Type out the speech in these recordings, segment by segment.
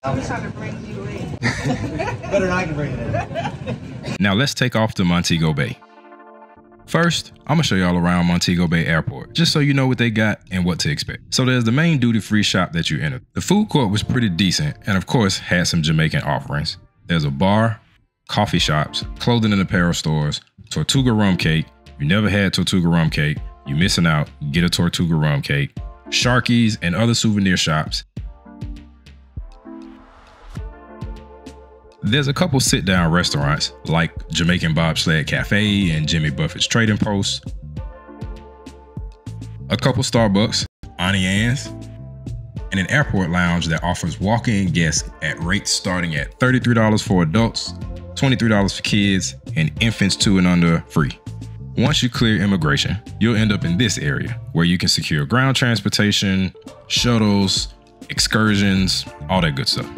I was trying to bring you in. Better than I can bring it in. Now let's take off to Montego Bay. First, I'm gonna show y'all around Montego Bay Airport, just so you know what they got and what to expect. So there's the main duty-free shop that you enter. The food court was pretty decent and of course had some Jamaican offerings. There's a bar, coffee shops, clothing and apparel stores, Tortuga rum cake. You never had Tortuga rum cake, you missing out, get a Tortuga rum cake. Sharkies and other souvenir shops. There's a couple sit-down restaurants like Jamaican Bobsled Cafe and Jimmy Buffett's Trading Post. A couple Starbucks, Auntie Anne's, and an airport lounge that offers walk-in guests at rates starting at $33 for adults, $23 for kids, and infants 2 and under free. Once you clear immigration, you'll end up in this area where you can secure ground transportation, shuttles, excursions, all that good stuff.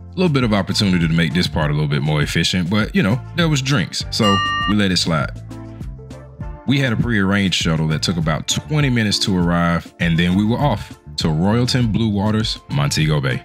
A little bit of opportunity to make this part a little bit more efficient, but you know, there was drinks, so we let it slide. We had a pre-arranged shuttle that took about 20 minutes to arrive, and then we were off to Royalton Blue Waters, Montego Bay.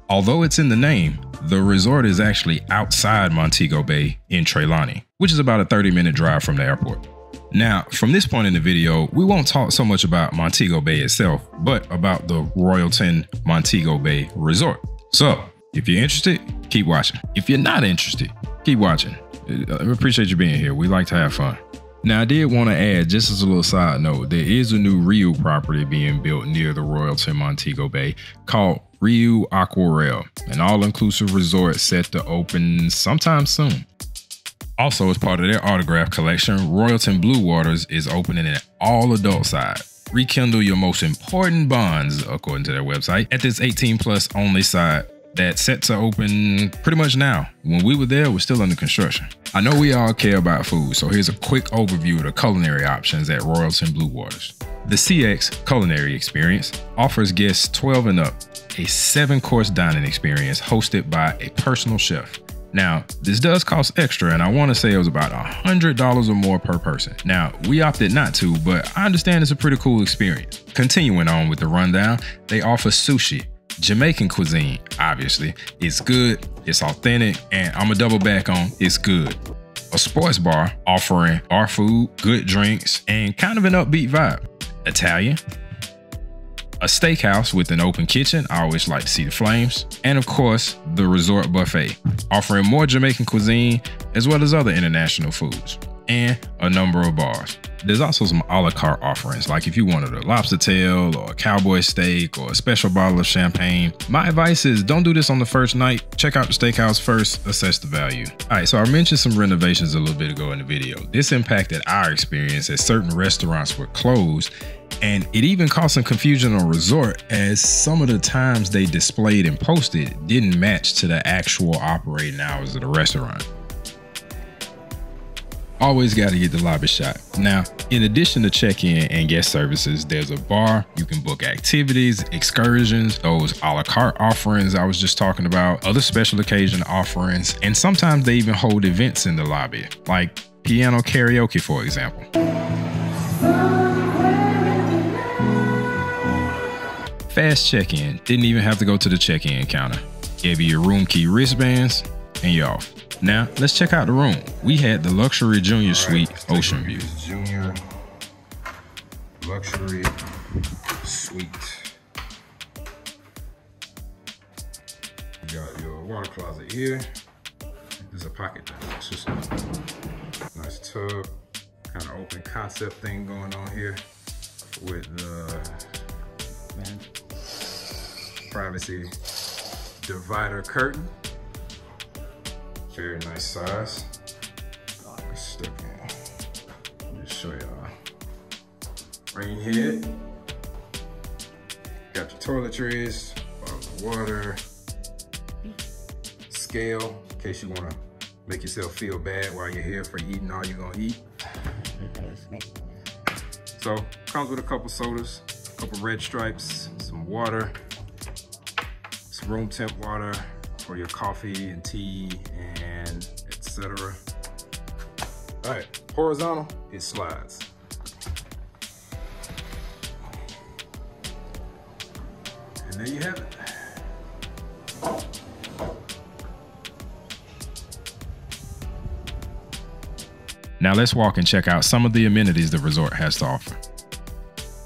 Although it's in the name, the resort is actually outside Montego Bay in Trelawney, which is about a 30-minute drive from the airport. Now, from this point in the video, we won't talk so much about Montego Bay itself, but about the Royalton Montego Bay Resort. So, if you're interested, keep watching. If you're not interested, keep watching. I appreciate you being here. We like to have fun. Now, I did want to add, just as a little side note, there is a new Rio property being built near the Royalton Montego Bay called Rio Aquarel, an all-inclusive resort set to open sometime soon. Also, as part of their autograph collection, Royalton Blue Waters is opening an all-adult side. Rekindle your most important bonds, according to their website, at this 18+ only side that's set to open pretty much now. When we were there, we're still under construction. I know we all care about food, so here's a quick overview of the culinary options at Royalton Blue Waters. The CX Culinary Experience offers guests 12 and up a 7-course dining experience hosted by a personal chef. Now, this does cost extra, and I want to say it was about $100 or more per person. Now, we opted not to, but I understand it's a pretty cool experience. Continuing on with the rundown, they offer sushi. Jamaican cuisine, obviously. It's good, it's authentic, and I'm gonna double back on it's good. A sports bar offering bar food, good drinks, and kind of an upbeat vibe. Italian. A steakhouse with an open kitchen, I always like to see the flames. And of course, the resort buffet, offering more Jamaican cuisine as well as other international foods, and a number of bars. There's also some a la carte offerings, like if you wanted a lobster tail or a cowboy steak or a special bottle of champagne. My advice is don't do this on the first night. Check out the steakhouse first, assess the value. All right, so I mentioned some renovations a little bit ago in the video. This impacted our experience as certain restaurants were closed, and it even caused some confusion on resort as some of the times they displayed and posted didn't match to the actual operating hours of the restaurant. Always got to get the lobby shot. Now, in addition to check-in and guest services, there's a bar. You can book activities, excursions, those a la carte offerings I was just talking about, other special occasion offerings, and sometimes they even hold events in the lobby, like piano karaoke, for example. Fast check-in. Didn't even have to go to the check-in counter. Gave you your room key wristbands, and you're off. Now, let's check out the room. We had the luxury junior suite, Oceanview. Junior luxury suite. You got your water closet here. There's a pocket there. It's just a nice tub. Kind of open concept thing going on here with the privacy divider curtain. Very nice size. Let's step in. Let me show y'all. Rain head. Got your toiletries, bottles of water, scale in case you want to make yourself feel bad while you're here for eating all you're gonna eat. So comes with a couple sodas, a couple Red Stripes, some water, some room temp water for your coffee and tea and etc. All right, horizontal, it slides. And there you have it. Now let's walk and check out some of the amenities the resort has to offer.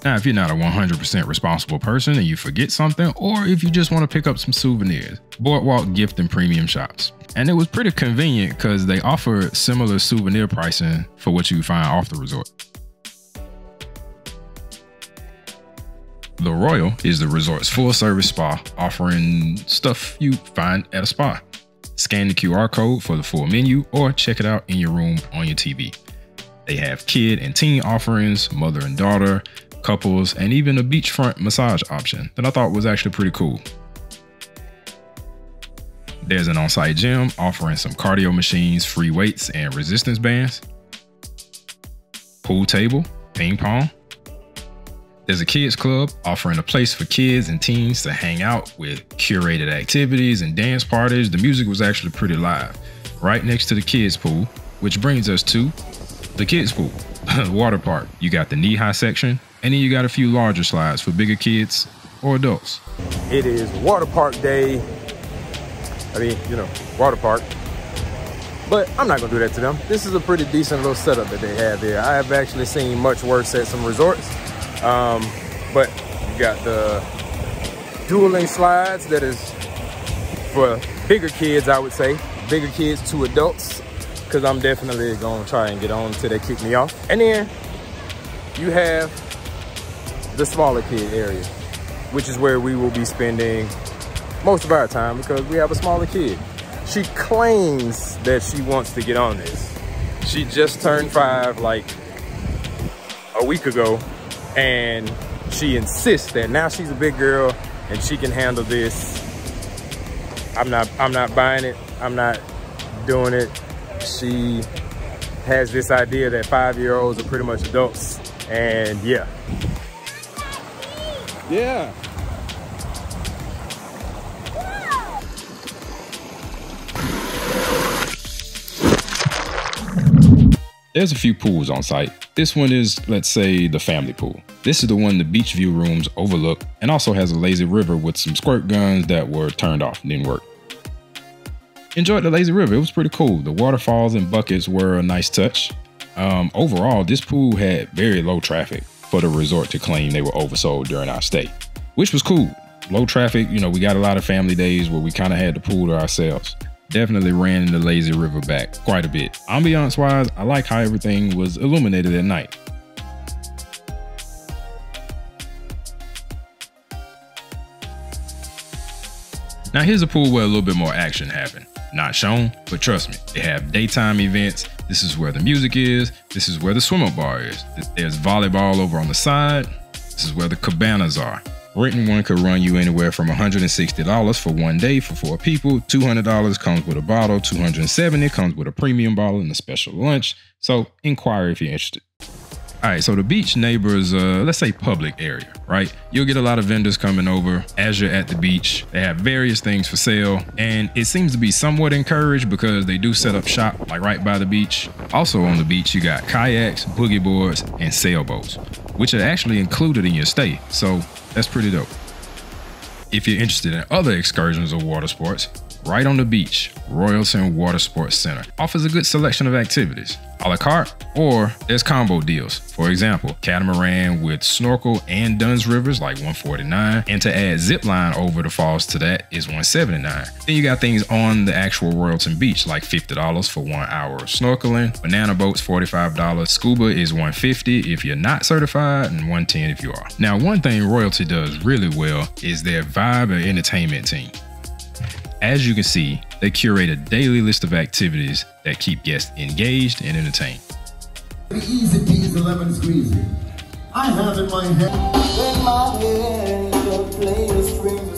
Now, if you're not a 100% responsible person and you forget something, or if you just want to pick up some souvenirs, Boardwalk gift and premium shops. And it was pretty convenient because they offer similar souvenir pricing for what you find off the resort. The Royal is the resort's full-service spa, offering stuff you find at a spa. Scan the QR code for the full menu or check it out in your room on your TV. They have kid and teen offerings, mother and daughter, couples, and even a beachfront massage option that I thought was actually pretty cool. There's an on-site gym offering some cardio machines, free weights, and resistance bands. Pool table, ping pong. There's a kids club offering a place for kids and teens to hang out with curated activities and dance parties. The music was actually pretty live, right next to the kids pool, which brings us to the kids pool, water park. You got the knee-high section, and then you got a few larger slides for bigger kids or adults. It is water park day. I mean, you know, water park. But I'm not gonna do that to them. This is a pretty decent little setup that they have here. I have actually seen much worse at some resorts. But you got the dueling slides that is for bigger kids, I would say. Bigger kids to adults, because I'm definitely gonna try and get on until they kick me off. And then you have the smaller kid area, which is where we will be spending most of our time because we have a smaller kid. She claims that she wants to get on this. She just turned 5 like a week ago, and she insists that now she's a big girl and she can handle this. I'm not buying it. I'm not doing it. She has this idea that 5-year-olds are pretty much adults, and yeah. Yeah. There's a few pools on site. This one is, let's say, the family pool. This is the one the beach view rooms overlook and also has a lazy river with some squirt guns that were turned off and didn't work. Enjoyed the lazy river, it was pretty cool. The waterfalls and buckets were a nice touch. Overall, this pool had very low traffic for the resort to claim they were oversold during our stay, which was cool. Low traffic, you know, we got a lot of family days where we kind of had the pool to ourselves. Definitely ran the lazy river back quite a bit. Ambiance wise, I like how everything was illuminated at night. Now here's a pool where a little bit more action happened. Not shown, but trust me, they have daytime events. This is where the music is. This is where the swim-up bar is. There's volleyball over on the side. This is where the cabanas are. Renting one could run you anywhere from $160 for one day for 4 people. $200 comes with a bottle. $270 comes with a premium bottle and a special lunch. So inquire if you're interested. All right, so the beach neighbors, let's say public area, right? You'll get a lot of vendors coming over as you're at the beach. They have various things for sale, and it seems to be somewhat encouraged because they do set up shop like right by the beach. Also on the beach, you got kayaks, boogie boards, and sailboats, which are actually included in your stay. So that's pretty dope. If you're interested in other excursions or water sports, right on the beach, Royalton Watersports Center offers a good selection of activities, a la carte, or there's combo deals. For example, catamaran with snorkel and Dunn's Rivers like $149, and to add zip line over the falls to that is $179. Then you got things on the actual Royalton beach like $50 for 1 hour of snorkeling, banana boats $45, scuba is $150 if you're not certified, and $110 if you are. Now, one thing Royalty does really well is their vibe and entertainment team. As you can see, they curate a daily list of activities that keep guests engaged and entertained. Easy peasy lemon squeezy. I have in my head. In my head, the players scream to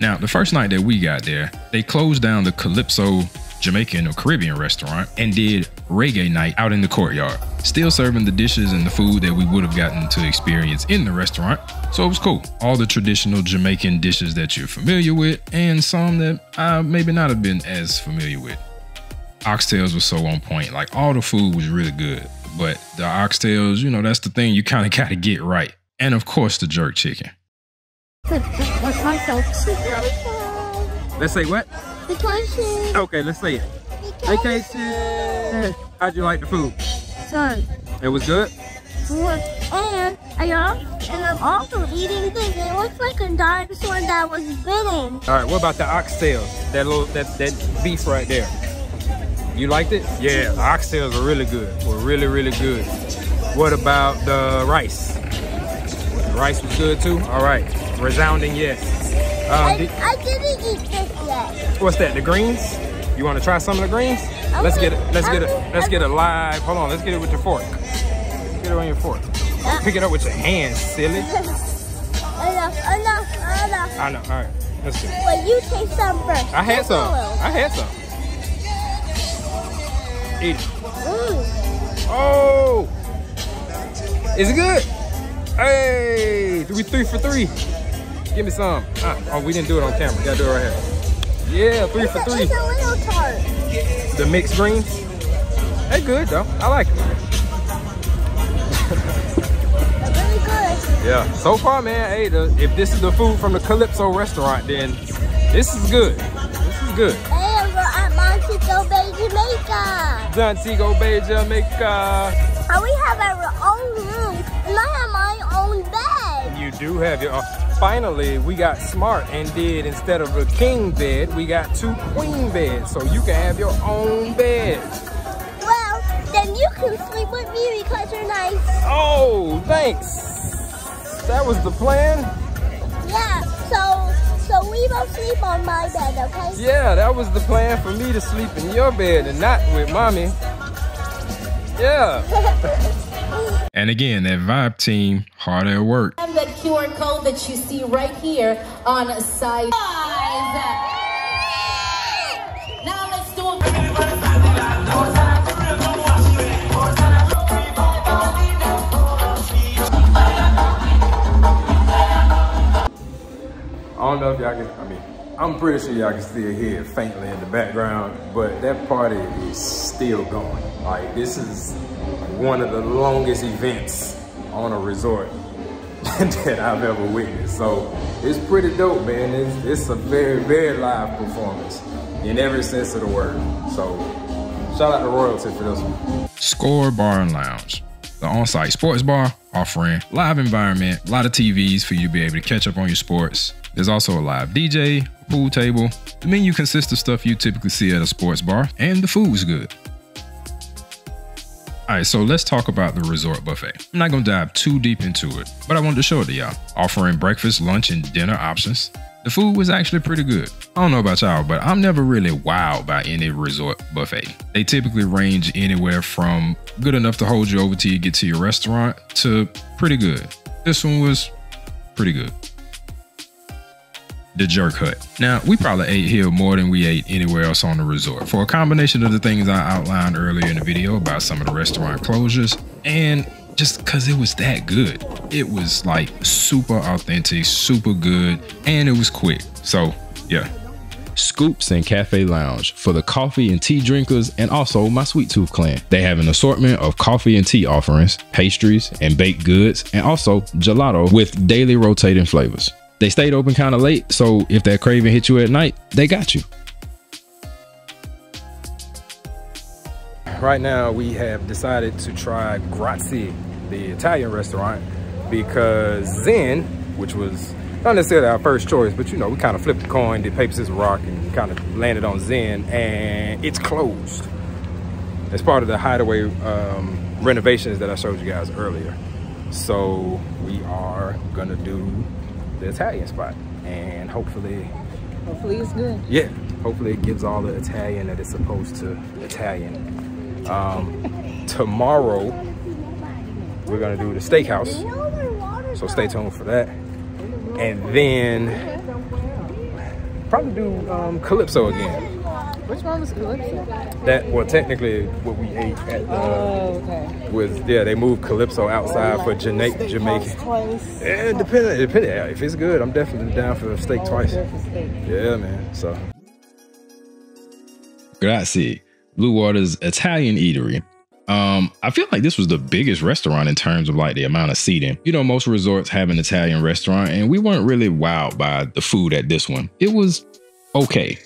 Now, the first night that we got there, they closed down the Calypso Jamaican or Caribbean restaurant and did reggae night out in the courtyard, still serving the dishes and the food that we would have gotten to experience in the restaurant. So it was cool. All the traditional Jamaican dishes that you're familiar with, and some that I maybe not have been as familiar with. Oxtails was so on point. Like all the food was really good, but the oxtails, you know, that's the thing you kind of got to get right. And of course, the jerk chicken. Let's say what? Vacation. Okay, let's say it. Vacation. How'd you like the food? Son. It was good? And I'm also eating this. It looks like a dinosaur that was bitten. All right, what about the oxtails? That beef right there. You liked it? Yeah, the oxtails are really good. Were really, really good. What about the rice? The rice was good too? All right, resounding yes. I didn't eat this yet. What's that, the greens? You want to try some of the greens? Let's get it live. Hold on, let's get it with your fork. Get it on your fork. Pick it up with your hands, silly. Enough. I know, all right, let's do it. Well, you taste some first. I had some. Eat it. Oh! Is it good? Hey! 3 for 3. Give me some. Oh, we didn't do it on camera. Gotta do it right here. Yeah, 3 for 3. It's a little tart. The mixed greens? They good though. I like it. They're really good. Yeah. So far, man, hey, if this is the food from the Calypso restaurant, then this is good. This is good. Hey, we're at Montego Bay, Jamaica. Montego Bay, Jamaica. And we have our own room, and I have my own bed. You do have your own. Finally, we got smart and did, instead of a king bed, we got 2 queen beds, so you can have your own bed. Well, then you can sleep with me because you're nice. Oh, thanks. That was the plan? Yeah, so we both sleep on my bed, okay? Yeah, that was the plan, for me to sleep in your bed and not with mommy. Yeah. And again, that Vibe team, hard at work. And that QR code that you see right here on side 5. Now let's do it. I don't know if y'all can, I'm pretty sure y'all can still hear it faintly in the background, but that party is still going. Like, this is one of the longest events on a resort that I've ever witnessed. So it's pretty dope, man. It's a very, very live performance in every sense of the word. So shout out to Royalton for this one. Score Bar and Lounge, the on-site sports bar offering live environment, a lot of TVs for you to be able to catch up on your sports. There's also a live DJ, pool table. The menu consists of stuff you typically see at a sports bar, and the food's good. All right, so let's talk about the resort buffet. I'm not gonna dive too deep into it, but I wanted to show it to y'all. Offering breakfast, lunch, and dinner options. The food was actually pretty good. I don't know about y'all, but I'm never really wowed by any resort buffet. They typically range anywhere from good enough to hold you over till you get to your restaurant to pretty good. This one was pretty good. The Jerk Hut. Now, we probably ate here more than we ate anywhere else on the resort for a combination of the things I outlined earlier in the video about some of the restaurant closures, and just because it was that good. It was like super authentic, super good, and it was quick. So yeah. Scoops and Cafe Lounge for the coffee and tea drinkers, and also my Sweet Tooth clan. They have an assortment of coffee and tea offerings, pastries and baked goods, and also gelato with daily rotating flavors. They stayed open kind of late, so if that craving hit you at night, they got you. Right now, we have decided to try Grazie, the Italian restaurant, because Zen, which was not necessarily our first choice, but you know, we kind of flipped the coin, did paper, scissors, rock, and kind of landed on Zen, and it's closed. It's part of the Hideaway renovations that I showed you guys earlier. So we are gonna do the Italian spot, and hopefully it's good. Yeah, hopefully it gives all the Italian that it's supposed to Italian. Tomorrow we're gonna do the steakhouse, so stay tuned for that. And then probably do Calypso again. Which one was Calypso? That, well, technically what we ate at the, was, yeah, they moved Calypso outside for Jamaican. Yeah, depending. If it's good, I'm definitely down for a steak twice. Yeah, man, so. Grazie. Blue Water's Italian Eatery. I feel like this was the biggest restaurant in terms of like the amount of seating. You know, most resorts have an Italian restaurant, and we weren't really wowed by the food at this one. It was okay.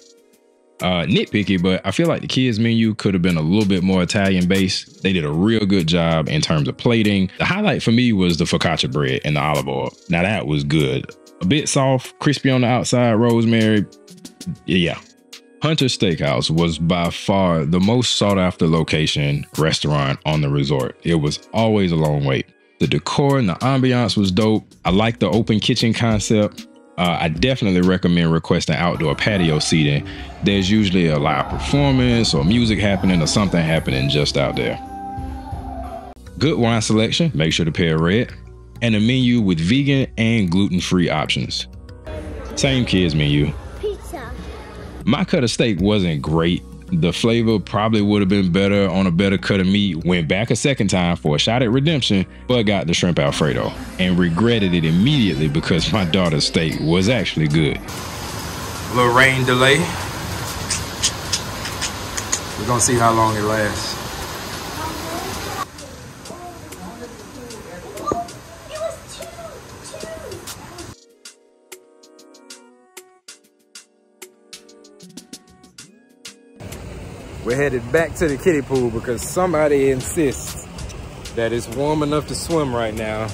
Nitpicky, but I feel like the kids menu could have been a little bit more Italian based. They did a real good job in terms of plating. The highlight for me was the focaccia bread and the olive oil. Now that was good. A bit soft, crispy on the outside, rosemary. Yeah. Hunter's Steakhouse was by far the most sought after location restaurant on the resort. It was always a long wait. The decor and the ambiance was dope. I like the open kitchen concept. I definitely recommend requesting outdoor patio seating. There's usually a live performance or music happening or something happening just out there. Good wine selection, make sure to pair red, and a menu with vegan and gluten-free options. Same kids menu. Pizza. My cut of steak wasn't great. The flavor probably would have been better on a better cut of meat. Went back a second time for a shot at redemption, but got the shrimp Alfredo and regretted it immediately because my daughter's steak was actually good. A little rain delay. We're gonna see how long it lasts. We're headed back to the kiddie pool because somebody insists that it's warm enough to swim right now.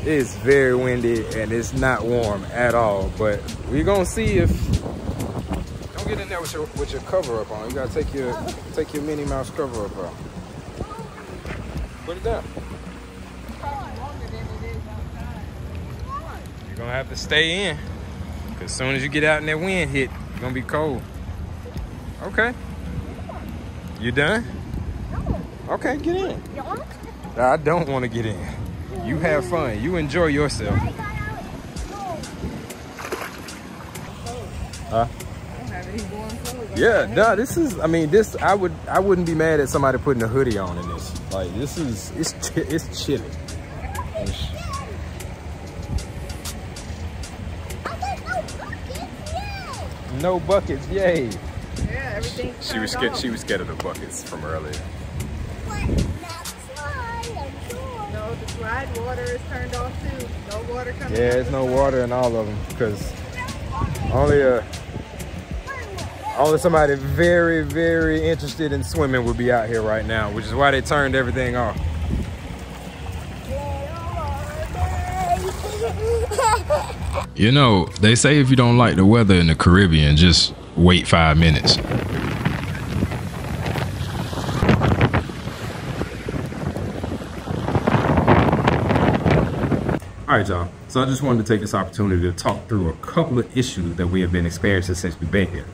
It's very windy and it's not warm at all, but we're gonna see if, don't get in there with your cover up on. You gotta take your Minnie Mouse cover up on. Put it down. You're gonna have to stay in because as soon as you get out and that wind hit, you're gonna be cold. Okay. You done? No. Okay, get in. You want? I don't want to get in. You have fun. You enjoy yourself. Huh? Yeah, nah, this is, I mean, this, I wouldn't be mad at somebody putting a hoodie on in this. Like, this is, it's chilly. No buckets, yay. Yeah, everything. She was scared of the buckets from earlier. No, the slide water is turned off too. No water coming. Yeah, there's no water in all of them because only somebody very, very interested in swimming would be out here right now, which is why they turned everything off. You know, they say if you don't like the weather in the Caribbean, just wait 5 minutes. All right, y'all. So I just wanted to take this opportunity to talk through a couple of issues that we have been experiencing since we've been here.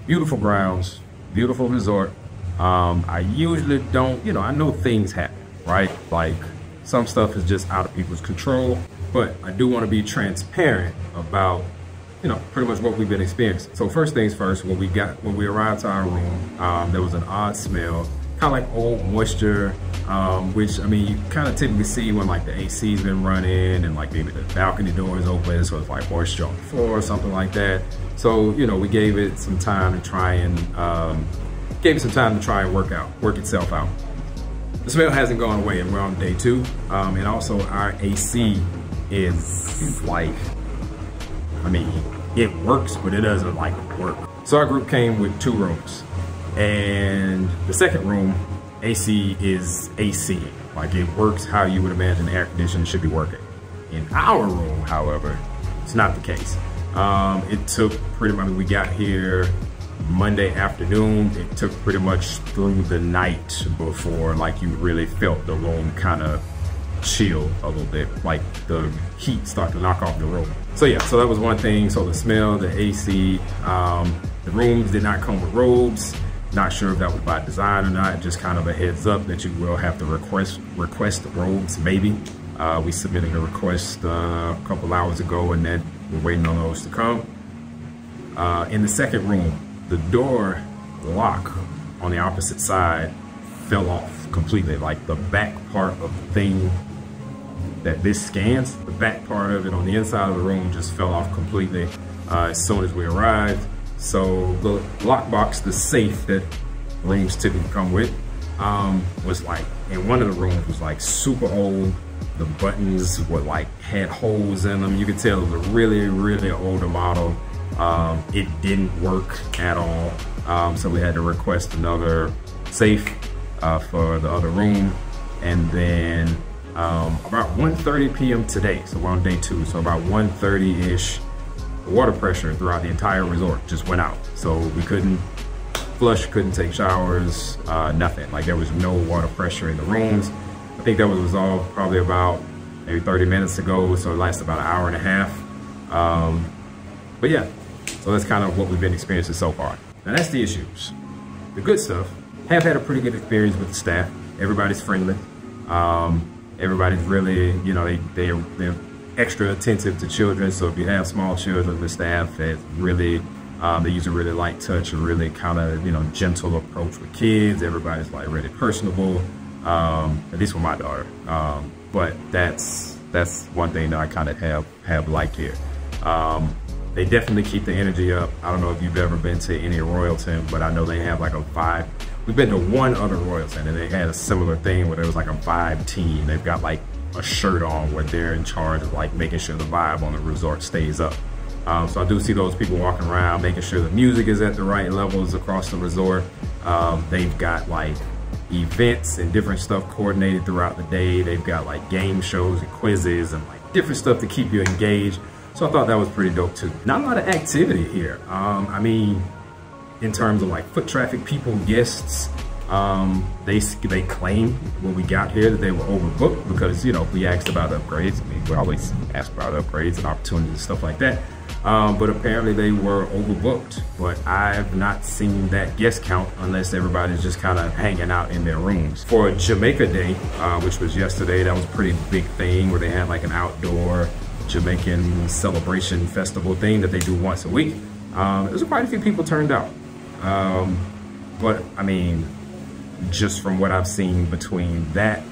Beautiful grounds, beautiful resort. I usually don't, you know, I know things happen, right? Like some stuff is just out of people's control, but I do want to be transparent about, you know, pretty much what we've been experiencing. So first things first, when we arrived to our room, there was an odd smell, kind of like old moisture, which, I mean, you kind of typically see when like the AC's been running and like maybe the balcony door is open, so it's like moisture on the floor or something like that. So, you know, we gave it some time to try and, work itself out. The smell hasn't gone away and we're on day 2. And also our AC is like, I mean, it works, but it doesn't like work. So our group came with 2 rooms, and the second room, AC is AC. Like it works how you would imagine air conditioning should be working. In our room, however, it's not the case. It took pretty much, we got here Monday afternoon. It took pretty much through the night before like you really felt the room kind of chill a little bit, like the heat started to knock off the room. So yeah, so that was one thing. So the smell, the AC, the rooms did not come with robes. Not sure if that was by design or not, just kind of a heads up that you will have to request the robes maybe. We submitted a request a couple hours ago and then we're waiting on those to come. In the second room, the door lock on the opposite side fell off completely. Like the back part of the thing that this scans, the back part of it on the inside of the room just fell off completely as soon as we arrived. So the lockbox, the safe that rooms typically come with, was like, in one of the rooms was like super old. The buttons were like, had holes in them. You could tell it was a really, really older model. It didn't work at all. So we had to request another safe for the other room. And then about 1:30 p.m. today, so we're on day 2, so about 1:30-ish, the water pressure throughout the entire resort just went out. So we couldn't flush, couldn't take showers, nothing. Like, there was no water pressure in the rooms. I think that was resolved probably about maybe 30 minutes ago, so it lasted about an hour and a half. But yeah, so that's kind of what we've been experiencing so far. Now that's the issues. The good stuff, have had a pretty good experience with the staff. Everybody's friendly. Everybody's really, you know, they're extra attentive to children. So if you have small children, the staff is really, they use a really light touch, a really kind of, you know, gentle approach with kids. Everybody's like really personable, at least with my daughter. But that's one thing that I kind of have liked here. They definitely keep the energy up. I don't know if you've ever been to any Royalton, but I know they have like a vibe. We've been to one other Royalton and they had a similar thing where there was like a vibe team. They've got like a shirt on where they're in charge of like making sure the vibe on the resort stays up. So I do see those people walking around, making sure the music is at the right levels across the resort. They've got like events and different stuff coordinated throughout the day. They've got like game shows and quizzes and like different stuff to keep you engaged. So I thought that was pretty dope too. Not a lot of activity here. I mean, in terms of like foot traffic, people, guests, they claim when we got here that they were overbooked because, you know, we asked about upgrades. I mean, we always ask about upgrades and opportunities and stuff like that. But apparently they were overbooked. But I've not seen that guest count unless everybody's just kind of hanging out in their rooms. For Jamaica Day, which was yesterday, that was a pretty big thing where they had like an outdoor Jamaican celebration festival thing that they do once a week. There's quite a few people turned out. But I mean, just from what I've seen, between that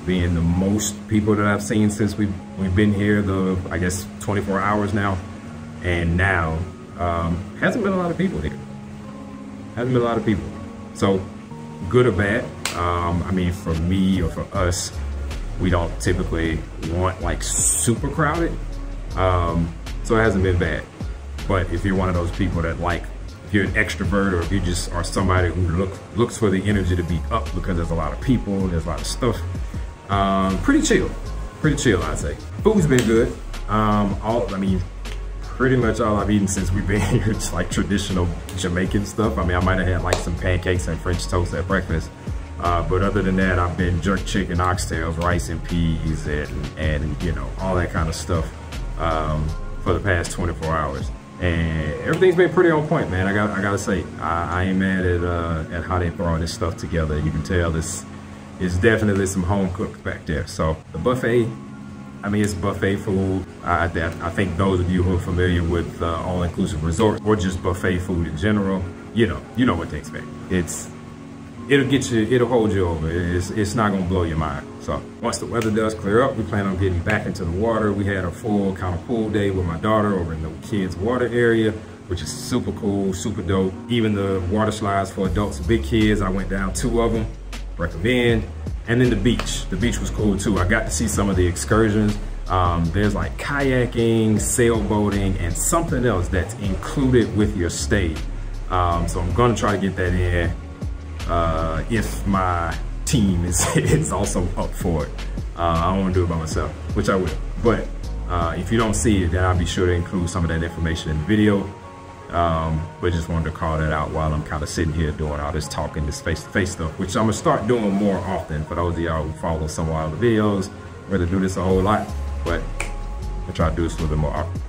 being the most people that I've seen since we've been here, I guess 24 hours now, and now, hasn't been a lot of people here. Hasn't been a lot of people. So, good or bad, I mean, for me or for us, we don't typically want like super crowded. So it hasn't been bad. But if you're one of those people that like, if you're an extrovert or if you just are somebody who looks for the energy to be up because there's a lot of people, there's a lot of stuff, pretty chill, I'd say. Food's been good. I mean, pretty much all I've eaten since we've been here, it's like traditional Jamaican stuff. I mean, I might have had like some pancakes and French toast at breakfast. But other than that, I've been jerk chicken, oxtails, rice and peas, and you know, all that kind of stuff for the past 24 hours. And everything's been pretty on point, man. I gotta say, I ain't mad at how they throwing this stuff together. You can tell this is definitely some home cooked back there. So the buffet, I mean, it's buffet food. I think those of you who are familiar with all-inclusive resorts or just buffet food in general, you know what to expect. It'll get you, it'll hold you over. It's not gonna blow your mind. So once the weather does clear up, we plan on getting back into the water. We had a full kind of pool day with my daughter over in the kids' water area, which is super cool, super dope. Even the water slides for adults and big kids, I went down 2 of them, recommend. And then the beach was cool too. I got to see some of the excursions. There's like kayaking, sailboating, and something else that's included with your stay. So I'm gonna try to get that in. If my team is also up for it. I don't want to do it by myself, which I will. But if you don't see it, then I'll be sure to include some of that information in the video. But just wanted to call that out while I'm kind of sitting here doing all this talking, this face-to-face stuff, which I'm gonna start doing more often for those of y'all who follow some of the videos. I'm gonna do this a whole lot, but I'll try to do this a little bit more often.